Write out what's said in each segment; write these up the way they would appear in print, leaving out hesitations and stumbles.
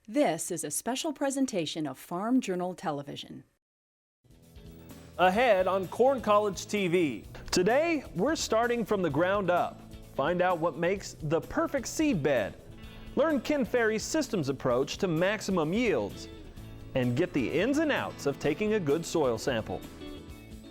This is a special presentation of Farm Journal Television. Ahead on Corn College TV. Today, we're starting from the ground up. Find out what makes the perfect seed bed. Learn Ken Ferry's systems approach to maximum yields. And get the ins and outs of taking a good soil sample.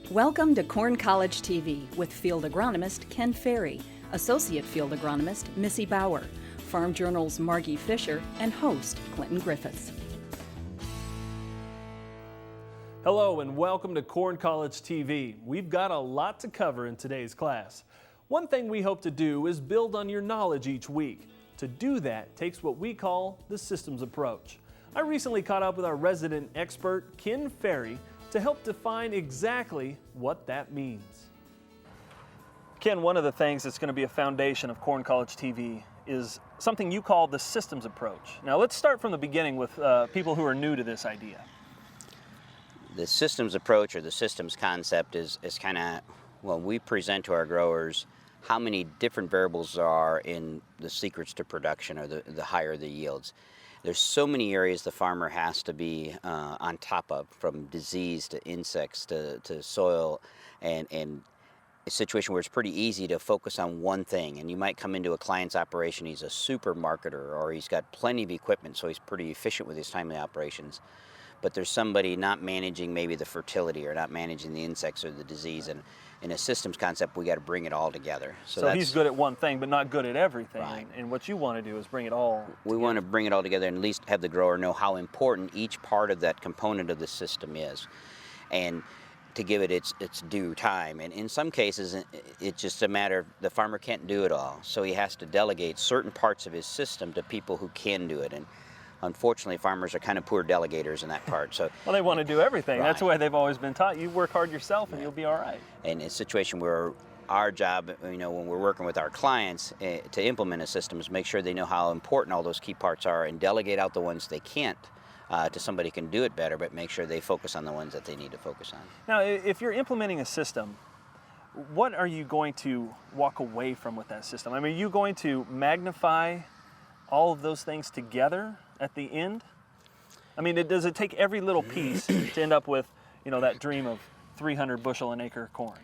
Welcome to Corn College TV with Field Agronomist Ken Ferry, Associate Field Agronomist Missy Bauer, Farm Journal's Margie Fisher, and host Clinton Griffiths. Hello and welcome to Corn College TV. We've got a lot to cover in today's class. One thing we hope to do is build on your knowledge each week. To do that takes what we call the systems approach. I recently caught up with our resident expert, Ken Ferry, to help define exactly what that means. Ken, one of the things that's going to be a foundation of Corn College TV is something you call the systems approach. Now let's start from the beginning with people who are new to this idea. The systems approach or the systems concept is kind of, well, we present to our growers how many different variables there are in the secrets to production or the higher the yields. There's so many areas the farmer has to be on top of, from disease to insects to soil, and a situation where it's pretty easy to focus on one thing. And you might come into a client's operation, he's a super marketer, or he's got plenty of equipment, so he's pretty efficient with his timely operations. But there's somebody not managing maybe the fertility or not managing the insects or the disease. And in a systems concept, we got to bring it all together. So he's good at one thing, but not good at everything. Right. And what you want to do is bring it all together. We want to bring it all together and at least have the grower know how important each part of that component of the system is, and to give it its due time. And in some cases, it's just a matter of the farmer can't do it all. So he has to delegate certain parts of his system to people who can do it. And unfortunately, farmers are kind of poor delegators in that part. So, well, they want to do everything. Right. That's the way they've always been taught. You work hard yourself and you'll be all right. And in a situation where our job, when we're working with our clients to implement a system, is make sure they know how important all those key parts are and delegate out the ones they can't to somebody who can do it better, but make sure they focus on the ones that they need to focus on. Now, if you're implementing a system, what are you going to walk away from with that system? I mean, are you going to magnify all of those things together at the end? I mean, does it take every little piece to end up with, that dream of 300 bushel an acre corn?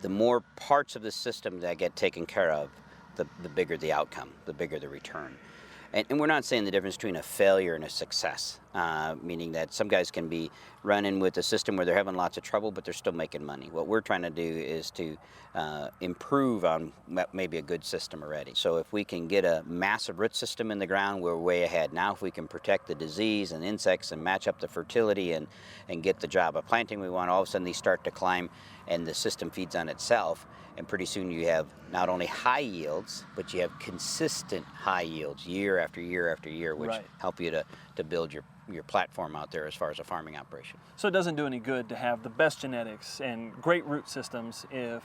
The more parts of the system that get taken care of, the bigger the outcome, the bigger the return. And we're not saying the difference between a failure and a success, meaning that some guys can be running with a system where they're having lots of trouble, but they're still making money. What we're trying to do is to improve on maybe a good system already. So if we can get a massive root system in the ground, we're way ahead. Now if we can protect the disease and insects and match up the fertility and get the job of planting we want, all of a sudden these start to climb and the system feeds on itself. And pretty soon you have not only high yields, but you have consistent high yields year after year after year, which Right. help you to build your platform out there as far as a farming operation. So it doesn't do any good to have the best genetics and great root systems if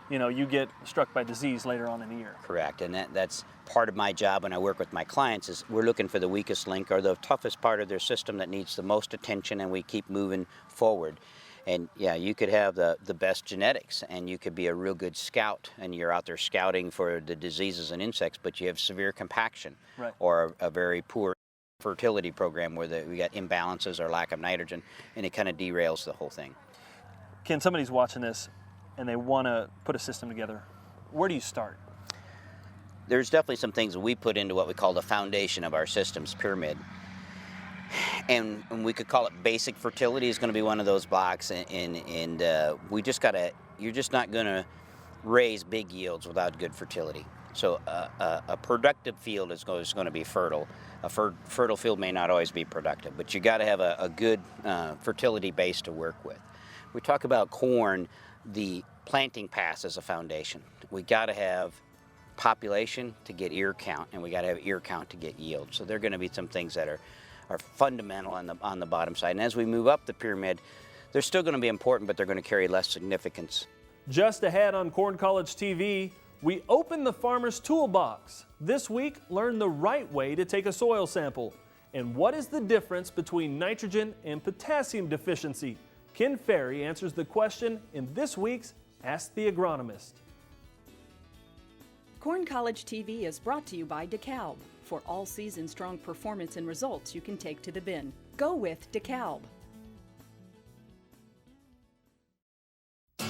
you get struck by disease later on in the year. Correct, and that's part of my job when I work with my clients is we're looking for the weakest link or the toughest part of their system that needs the most attention, and we keep moving forward. And yeah, you could have the best genetics and you could be a real good scout and you're out there scouting for the diseases and insects, but you have severe compaction. Right. Or a very poor fertility program where we got imbalances or lack of nitrogen, and it kind of derails the whole thing. Ken, somebody's watching this and they want to put a system together. Where do you start? There's definitely some things we put into what we call the foundation of our systems pyramid. And we could call it basic fertility is going to be one of those blocks, and we just you're just not going to raise big yields without good fertility. So a productive field is going to be fertile. A fertile field may not always be productive, but you got to have a good fertility base to work with. We talk about corn, the planting pass as a foundation. We got to have population to get ear count, and we got to have ear count to get yield. So there are going to be some things that are fundamental on the bottom side. And as we move up the pyramid, they're still going to be important, but they're going to carry less significance. Just ahead on Corn College TV, we open the farmer's toolbox. This week, learn the right way to take a soil sample. And what is the difference between nitrogen and potassium deficiency? Ken Ferry answers the question in this week's Ask the Agronomist. Corn College TV is brought to you by DeKalb, For all season strong performance and results you can take to the bin. Go with DeKalb. Go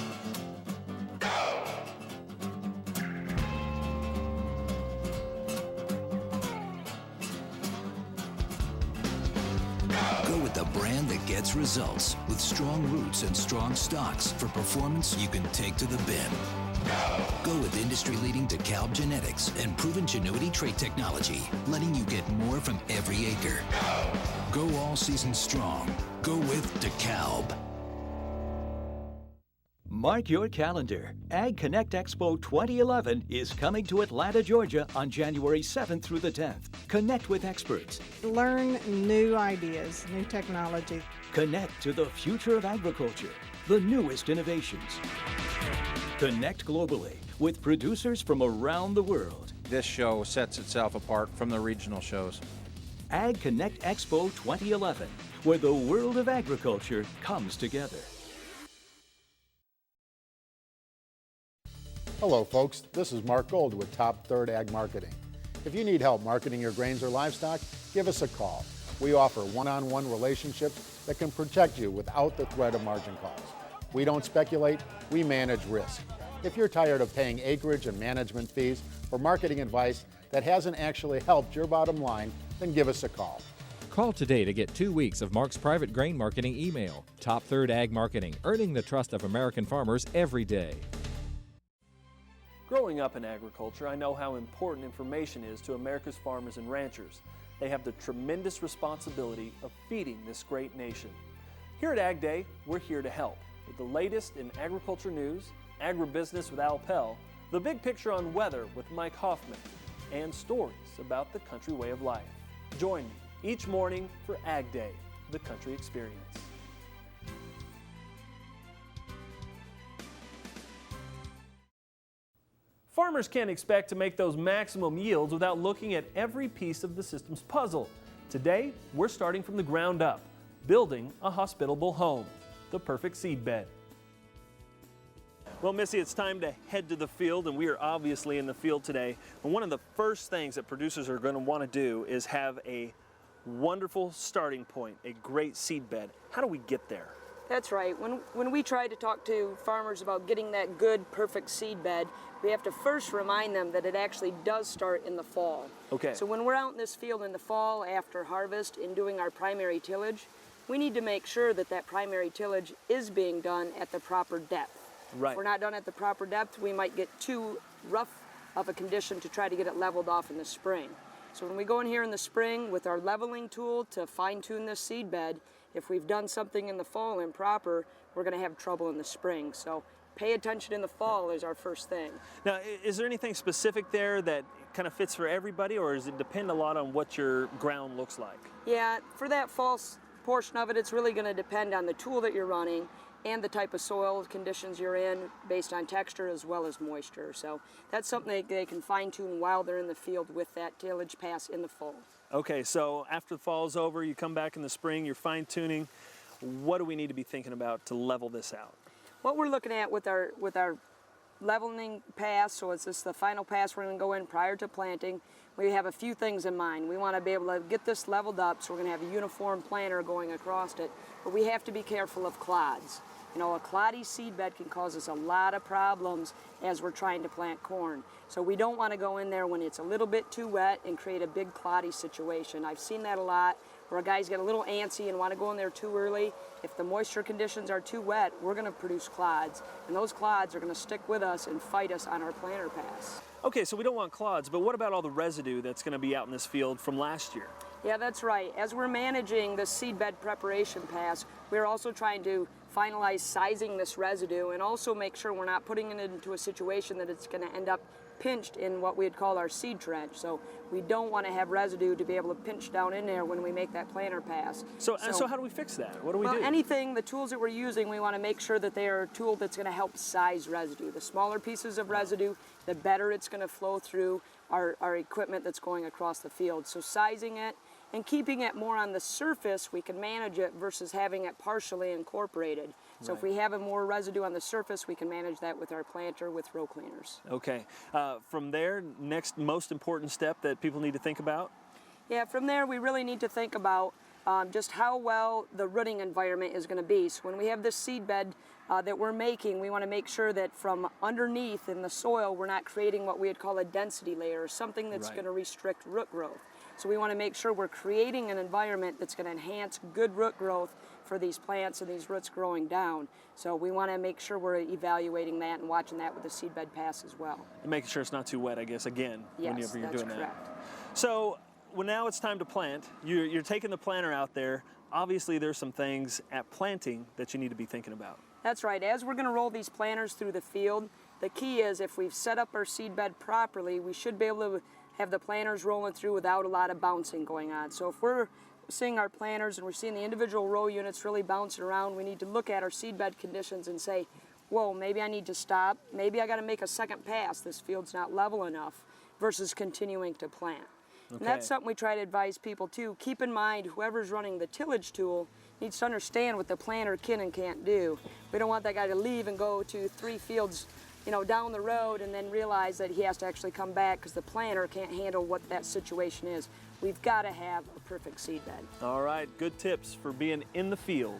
with the brand that gets results with strong roots and strong stocks for performance you can take to the bin. Go with industry-leading DeKalb genetics and proven Genuity trait technology, letting you get more from every acre. Go all season strong. Go with DeKalb. Mark your calendar. Ag Connect Expo 2011 is coming to Atlanta, Georgia on January 7th through the 10th. Connect with experts. Learn new ideas, new technology. Connect to the future of agriculture, the newest innovations. Connect globally with producers from around the world. This show sets itself apart from the regional shows. Ag Connect Expo 2011, where the world of agriculture comes together. Hello folks, this is Mark Gold with Top Third Ag Marketing. If you need help marketing your grains or livestock, give us a call. We offer one-on-one relationships that can protect you without the threat of margin calls. We don't speculate, we manage risk. If you're tired of paying acreage and management fees for marketing advice that hasn't actually helped your bottom line, then give us a call. Call today to get 2 weeks of Mark's private grain marketing email. Top Third Ag Marketing, earning the trust of American farmers every day. Growing up in agriculture, I know how important information is to America's farmers and ranchers. They have the tremendous responsibility of feeding this great nation. Here at Ag Day, we're here to help with the latest in agriculture news, agribusiness with Al Pell, the big picture on weather with Mike Hoffman, and stories about the country way of life. Join me each morning for Ag Day, the country experience. Farmers can't expect to make those maximum yields without looking at every piece of the system's puzzle. Today, we're starting from the ground up, building a hospitable home, the perfect seed bed. Well, Missy, it's time to head to the field, and we are obviously in the field today. And one of the first things that producers are going to want to do is have a wonderful starting point, a great seed bed. How do we get there? That's right. When we try to talk to farmers about getting that good, perfect seed bed, we have to first remind them that it actually does start in the fall. Okay. So when we're out in this field in the fall after harvest and doing our primary tillage, we need to make sure that that primary tillage is being done at the proper depth. Right. If we're not done at the proper depth, we might get too rough of a condition to try to get it leveled off in the spring. So when we go in here in the spring with our leveling tool to fine-tune this seed bed, if we've done something in the fall improper, we're going to have trouble in the spring. So pay attention in the fall is our first thing. Now, is there anything specific there that kind of fits for everybody, or does it depend a lot on what your ground looks like? Yeah, for that fall portion of it, it's really going to depend on the tool that you're running and the type of soil conditions you're in based on texture as well as moisture. So that's something they can fine-tune while they're in the field with that tillage pass in the fall. Okay, so after the fall's over, you come back in the spring, you're fine-tuning. What do we need to be thinking about to level this out? What we're looking at with our leveling pass, so it's just the final pass we're going to go in prior to planting, we have a few things in mind. We want to be able to get this leveled up, so we're going to have a uniform planter going across it, but we have to be careful of clods. You know, a cloddy seed bed can cause us a lot of problems as we're trying to plant corn. So we don't want to go in there when it's a little bit too wet and create a big cloddy situation. I've seen that a lot where guys get a little antsy and want to go in there too early. If the moisture conditions are too wet, we're going to produce clods, and those clods are going to stick with us and fight us on our planter pass. Okay, so we don't want clods, but what about all the residue that's going to be out in this field from last year? Yeah, that's right. As we're managing the seed bed preparation pass, we're also trying to finalize sizing this residue and also make sure we're not putting it into a situation that it's going to end up pinched in what we'd call our seed trench. So we don't want to have residue to be able to pinch down in there when we make that planter pass. So how do we fix that? What do we do? Anything, the tools that we're using, we want to make sure that they are a tool that's going to help size residue. The smaller pieces of residue, the better it's going to flow through our equipment that's going across the field. So sizing it and keeping it more on the surface, we can manage it versus having it partially incorporated. So if we have more residue on the surface, we can manage that with our planter with row cleaners. Okay. From there, next most important step that people need to think about? Yeah, from there we really need to think about just how well the rooting environment is going to be. So when we have this seed bed that we're making, we want to make sure that from underneath in the soil we're not creating what we would call a density layer, or something that's going to restrict root growth. So we want to make sure we're creating an environment that's going to enhance good root growth for these plants and these roots growing down. So we want to make sure we're evaluating that and watching that with the seed bed pass as well. And making sure it's not too wet, I guess, again, Yes, whenever you're that's doing correct. that. So well, now it's time to plant. You're taking the planter out there. Obviously, there's some things at planting that you need to be thinking about. That's right. As we're going to roll these planters through the field, the key is if we've set up our seed bed properly, we should be able to have the planters rolling through without a lot of bouncing going on. So if we're seeing our planters and we're seeing the individual row units really bouncing around, we need to look at our seed bed conditions and say, whoa, maybe I need to stop. Maybe I got to make a second pass. This field's not level enough, versus continuing to plant. Okay. And that's something we try to advise people too. Keep in mind, whoever's running the tillage tool needs to understand what the planter can and can't do. We don't want that guy to leave and go to 3 fields, down the road and then realize that he has to actually come back because the planter can't handle what that situation is. We've got to have a perfect seed bed. All right, good tips for being in the field.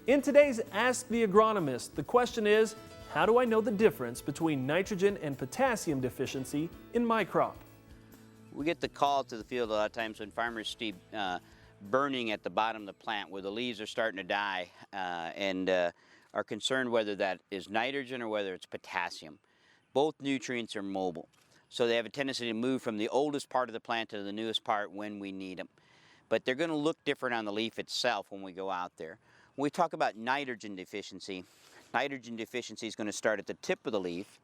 In today's Ask the Agronomist, the question is, how do I know the difference between nitrogen and potassium deficiency in my crop? We get the call to the field a lot of times when farmers see burning at the bottom of the plant where the leaves are starting to die and are concerned whether that is nitrogen or whether it's potassium. Both nutrients are mobile, so they have a tendency to move from the oldest part of the plant to the newest part when we need them. But they're going to look different on the leaf itself when we go out there. When we talk about nitrogen deficiency is going to start at the tip of the leaf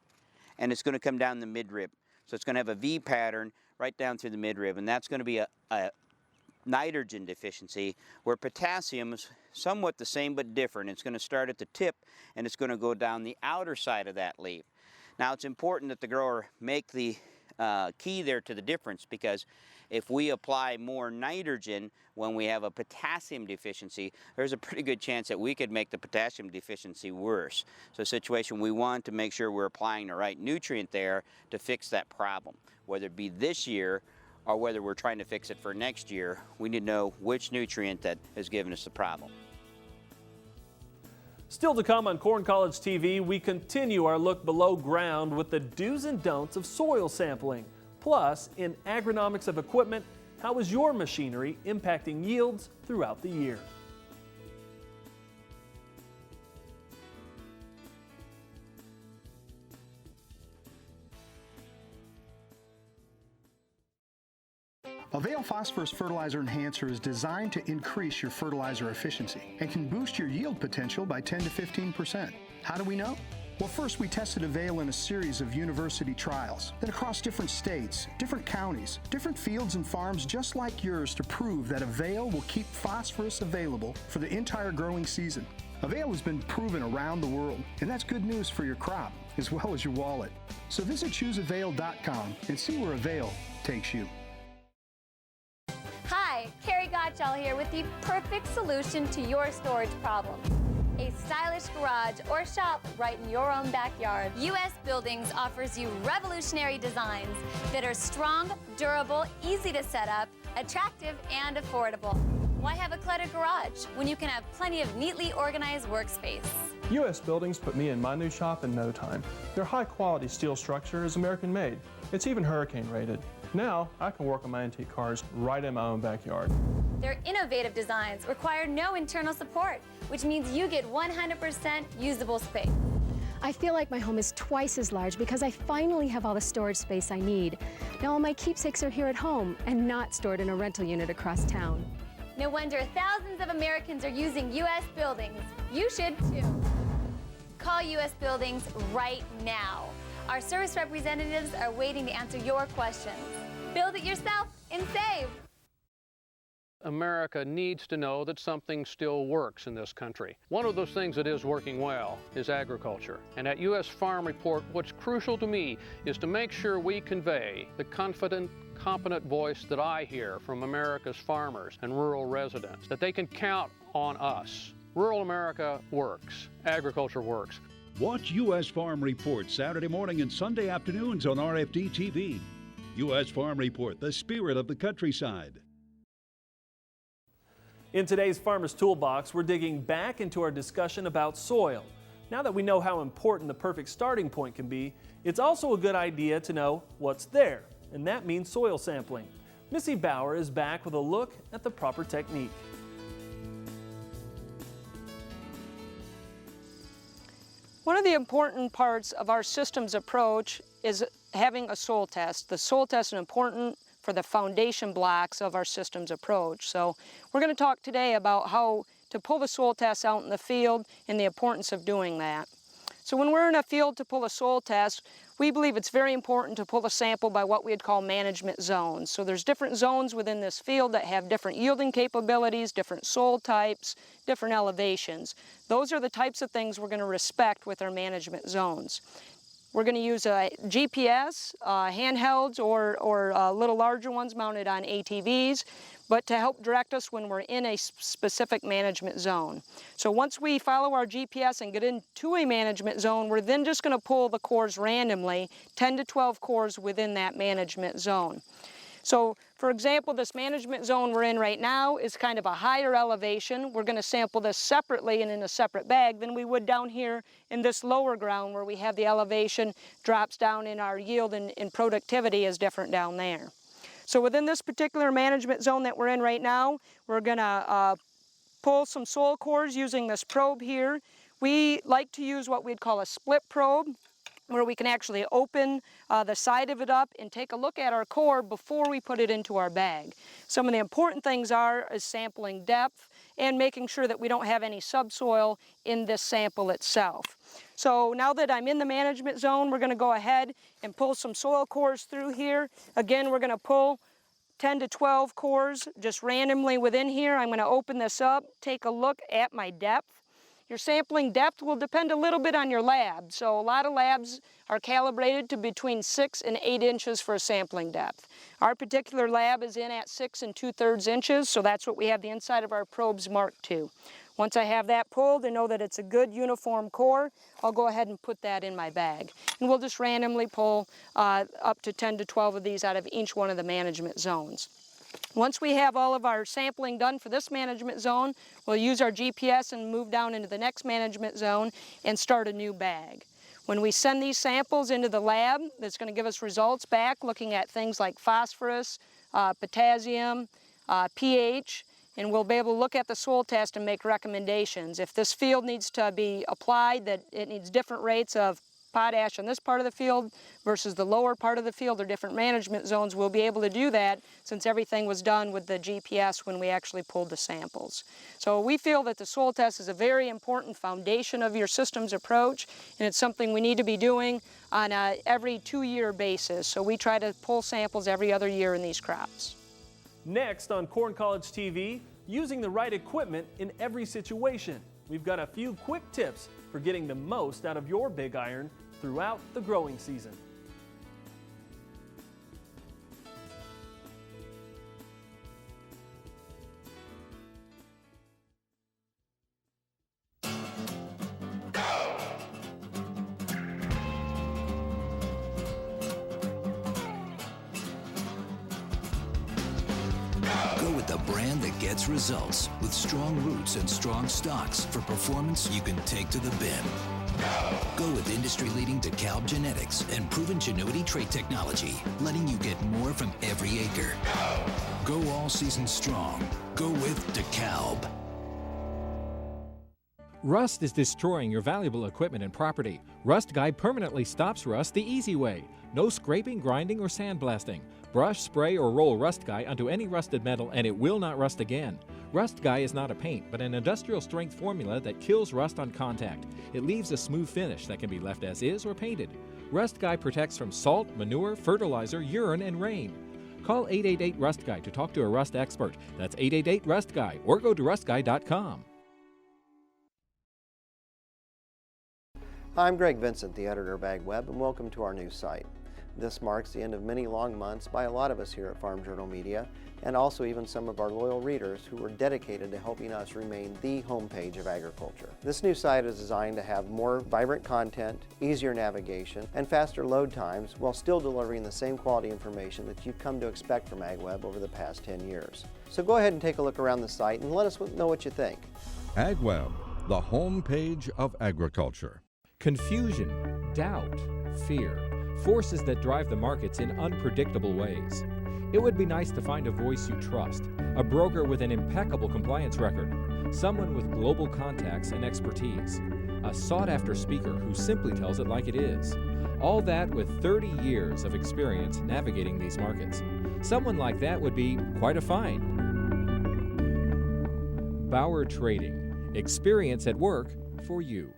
and it's going to come down the midrib. So it's going to have a V pattern right down through the midrib, and that's going to be a nitrogen deficiency, where potassium is somewhat the same but different. It's going to start at the tip and it's going to go down the outer side of that leaf. Now it's important that the grower make the key there to the difference, because if we apply more nitrogen when we have a potassium deficiency, there's a pretty good chance that we could make the potassium deficiency worse. So a situation we want to make sure we're applying the right nutrient there to fix that problem. Whether it be this year or whether we're trying to fix it for next year, we need to know which nutrient that has given us the problem. Still to come on Corn College TV, we continue our look below ground with the do's and don'ts of soil sampling. Plus, in agronomics of equipment, how is your machinery impacting yields throughout the year? Avail Phosphorus Fertilizer Enhancer is designed to increase your fertilizer efficiency and can boost your yield potential by 10 to 15%. How do we know? Well, first we tested Avail in a series of university trials, then across different states, different counties, different fields and farms just like yours to prove that Avail will keep phosphorus available for the entire growing season. Avail has been proven around the world, and that's good news for your crop as well as your wallet. So visit chooseavail.com and see where Avail takes you. Hi, Carrie Gottschall here with the perfect solution to your storage problem. A stylish garage or shop right in your own backyard. US Buildings offers you revolutionary designs that are strong, durable, easy to set up, attractive, and affordable. Why have a cluttered garage when you can have plenty of neatly organized workspace? US Buildings put me in my new shop in no time. Their high-quality steel structure is American-made. It's even hurricane-rated. Now, I can work on my antique cars right in my own backyard. Their innovative designs require no internal support, which means you get 100% usable space. I feel like my home is twice as large because I finally have all the storage space I need. Now all my keepsakes are here at home and not stored in a rental unit across town. No wonder thousands of Americans are using US Buildings. You should too. Call US Buildings right now. Our service representatives are waiting to answer your questions. Build it yourself and save. America needs to know that something still works in this country. One of those things that is working well is agriculture. And at U.S. Farm Report, what's crucial to me is to make sure we convey the confident, competent voice that I hear from America's farmers and rural residents, that they can count on us. Rural America works. Agriculture works. Watch U.S. Farm Report Saturday morning and Sunday afternoons on RFD TV. U.S. Farm Report, the spirit of the countryside. In today's Farmer's Toolbox, we're digging back into our discussion about soil. Now that we know how important the perfect starting point can be, it's also a good idea to know what's there, and that means soil sampling. Missy Bauer is back with a look at the proper technique. One of the important parts of our systems approach is having a soil test. The soil test is important for the foundation blocks of our systems approach. So we're going to talk today about how to pull the soil test out in the field and the importance of doing that. So when we're in a field to pull a soil test, we believe it's very important to pull a sample by what we'd call management zones. So there's different zones within this field that have different yielding capabilities, different soil types, different elevations. Those are the types of things we're going to respect with our management zones. We're going to use a GPS, handhelds, or little larger ones mounted on ATVs, but to help direct us when we're in a specific management zone. So once we follow our GPS and get into a management zone, we're then just going to pull the cores randomly, 10 to 12 cores within that management zone. So, for example, this management zone we're in right now is kind of a higher elevation. We're going to sample this separately and in a separate bag than we would down here in this lower ground where we have the elevation drops down and our yield and productivity is different down there. So within this particular management zone that we're in right now, we're going to pull some soil cores using this probe here. We like to use what we'd call a split probe, where we can actually open the side of it up and take a look at our core before we put it into our bag. Some of the important things is sampling depth and making sure that we don't have any subsoil in this sample itself. So now that I'm in the management zone, we're going to go ahead and pull some soil cores through here. Again, we're going to pull 10 to 12 cores just randomly within here. I'm going to open this up, take a look at my depth. Your sampling depth will depend a little bit on your lab. So a lot of labs are calibrated to between 6 and 8 inches for a sampling depth. Our particular lab is in at 6 2/3 inches, so that's what we have the inside of our probes marked to. Once I have that pulled and know that it's a good uniform core, I'll go ahead and put that in my bag. And we'll just randomly pull up to 10 to 12 of these out of each one of the management zones. Once we have all of our sampling done for this management zone, we'll use our GPS and move down into the next management zone and start a new bag. When we send these samples into the lab, that's going to give us results back looking at things like phosphorus, potassium, pH, and we'll be able to look at the soil test and make recommendations. If this field needs to be applied, that it needs different rates of potash in this part of the field versus the lower part of the field or different management zones, we'll be able to do that since everything was done with the GPS when we actually pulled the samples. So we feel that the soil test is a very important foundation of your systems approach, and it's something we need to be doing on a every 2-year basis. So we try to pull samples every other year in these crops. Next on Corn College TV, using the right equipment in every situation. We've got a few quick tips for getting the most out of your big iron throughout the growing season. Go with the brand that gets results with strong roots and strong stalks for performance you can take to the bin. Go with industry-leading DeKalb genetics and proven Genuity trait technology, letting you get more from every acre. Go all season strong. Go with DeKalb. Rust is destroying your valuable equipment and property. Rust Guy permanently stops rust the easy way. No scraping, grinding, or sandblasting. Brush, spray, or roll Rust Guy onto any rusted metal and it will not rust again. Rust Guy is not a paint, but an industrial strength formula that kills rust on contact. It leaves a smooth finish that can be left as is or painted. Rust Guy protects from salt, manure, fertilizer, urine, and rain. Call 888-RUST-GUY to talk to a rust expert. That's 888-RUST-GUY, or go to rustguy.com. I'm Greg Vincent, the editor of AgWeb, and welcome to our new site. This marks the end of many long months by a lot of us here at Farm Journal Media, and also even some of our loyal readers who were dedicated to helping us remain the homepage of agriculture. This new site is designed to have more vibrant content, easier navigation, and faster load times while still delivering the same quality information that you've come to expect from AgWeb over the past 10 years. So go ahead and take a look around the site and let us know what you think. AgWeb, the homepage of agriculture. Confusion, doubt, fear, forces that drive the markets in unpredictable ways. It would be nice to find a voice you trust, a broker with an impeccable compliance record, someone with global contacts and expertise, a sought-after speaker who simply tells it like it is. All that with 30 years of experience navigating these markets. Someone like that would be quite a find. Bauer Trading. Experience at work for you.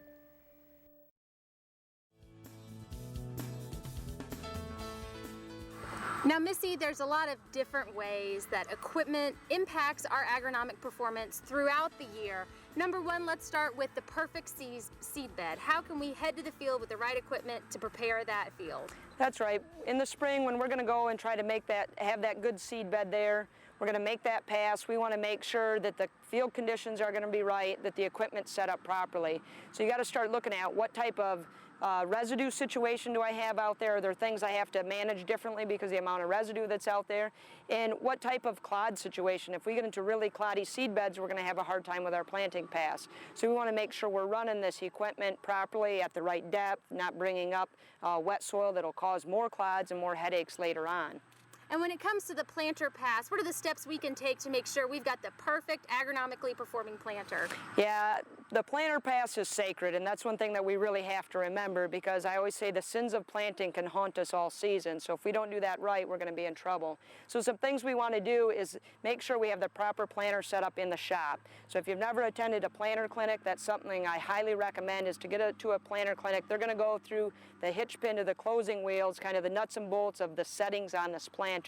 Now, Missy, there's a lot of different ways that equipment impacts our agronomic performance throughout the year. Number one, let's start with the perfect seed bed. How can we head to the field with the right equipment to prepare that field? That's right. In the spring, when we're going to go and try to have that good seed bed there, we're going to make that pass. We want to make sure that the field conditions are going to be right, that the equipment's set up properly. So you got to start looking at what type of residue situation do I have out there? Are there things I have to manage differently because of the amount of residue that's out there? And what type of clod situation? If we get into really cloddy seed beds, we're going to have a hard time with our planting pass. So we want to make sure we're running this equipment properly at the right depth, not bringing up wet soil that'll cause more clods and more headaches later on. And when it comes to the planter pass, what are the steps we can take to make sure we've got the perfect agronomically performing planter? Yeah, the planter pass is sacred, and that's one thing that we really have to remember, because I always say the sins of planting can haunt us all season. So if we don't do that right, we're going to be in trouble. So some things we want to do is make sure we have the proper planter set up in the shop. So if you've never attended a planter clinic, that's something I highly recommend, is to get to a planter clinic. They're going to go through the hitch pin to the closing wheels, kind of the nuts and bolts of the settings on this planter.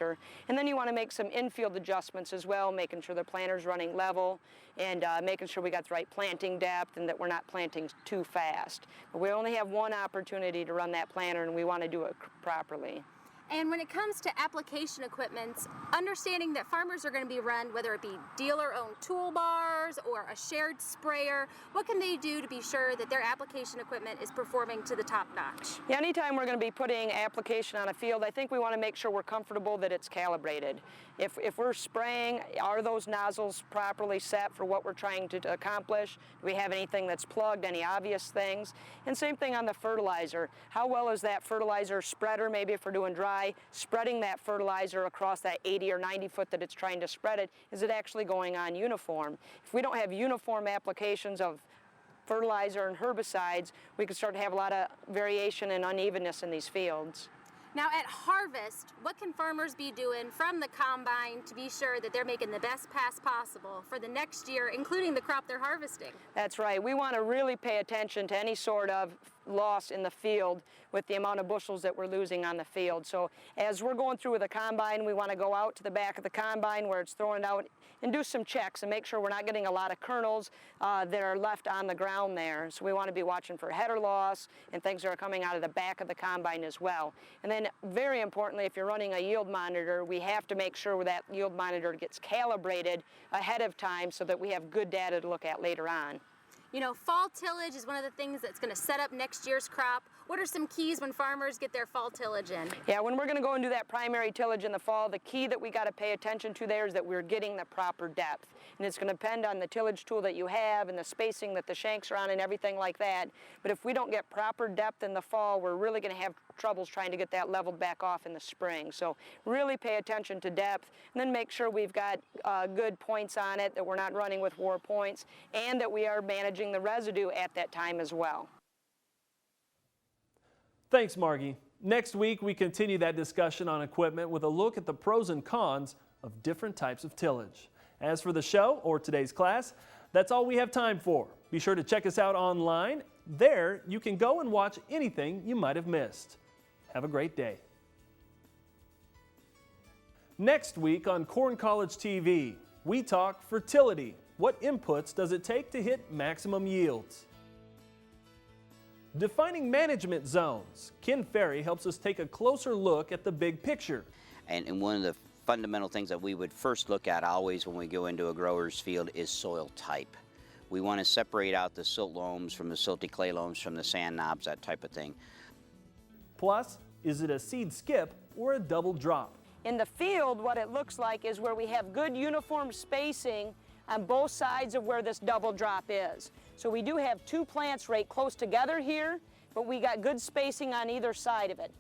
And then you want to make some infield adjustments as well, making sure the planter's running level and making sure we got the right planting depth and that we're not planting too fast. But we only have one opportunity to run that planter, and we want to do it properly. And when it comes to application equipment, understanding that farmers are going to be run, whether it be dealer-owned toolbars or a shared sprayer, what can they do to be sure that their application equipment is performing to the top notch? Yeah, anytime we're going to be putting application on a field, I think we want to make sure we're comfortable that it's calibrated. If we're spraying, are those nozzles properly set for what we're trying to accomplish? Do we have anything that's plugged, any obvious things? And same thing on the fertilizer. How well is that fertilizer spreader, maybe if we're doing dry, spreading that fertilizer across that 80 or 90 foot that it's trying to spread it? Is it actually going on uniform? If we don't have uniform applications of fertilizer and herbicides, we could start to have a lot of variation and unevenness in these fields. Now at harvest, what can farmers be doing from the combine to be sure that they're making the best pass possible for the next year, including the crop they're harvesting? That's right. We want to really pay attention to any sort of loss in the field with the amount of bushels that we're losing on the field. So as we're going through with the combine, we want to go out to the back of the combine where it's throwing out and do some checks and make sure we're not getting a lot of kernels that are left on the ground there. So we want to be watching for header loss and things that are coming out of the back of the combine as well. And then very importantly, if you're running a yield monitor, we have to make sure that yield monitor gets calibrated ahead of time so that we have good data to look at later on. You know, fall tillage is one of the things that's going to set up next year's crop. What are some keys when farmers get their fall tillage in? Yeah, when we're going to go and do that primary tillage in the fall, the key that we got to pay attention to there is that we're getting the proper depth. And it's going to depend on the tillage tool that you have and the spacing that the shanks are on and everything like that. But if we don't get proper depth in the fall, we're really going to have troubles trying to get that leveled back off in the spring. So really pay attention to depth, and then make sure we've got good points on it, that we're not running with war points, and that we are managing the residue at that time as well. Thanks, Margie. Next week, we continue that discussion on equipment with a look at the pros and cons of different types of tillage. As for the show or today's class, that's all we have time for. Be sure to check us out online. There, you can go and watch anything you might have missed. Have a great day. Next week on Corn College TV, we talk fertility. What inputs does it take to hit maximum yields? Defining management zones. Ken Ferry helps us take a closer look at the big picture. And one of the fundamental things that we would first look at always when we go into a grower's field is soil type. We want to separate out the silt loams from the silty clay loams from the sand knobs, that type of thing. Plus, is it a seed skip or a double drop? In the field, what it looks like is where we have good uniform spacing on both sides of where this double drop is. So we do have two plants right close together here, but we got good spacing on either side of it.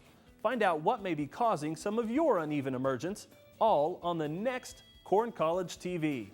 Find out what may be causing some of your uneven emergence, all on the next Corn College TV.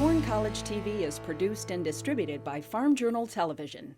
Corn College TV is produced and distributed by Farm Journal Television.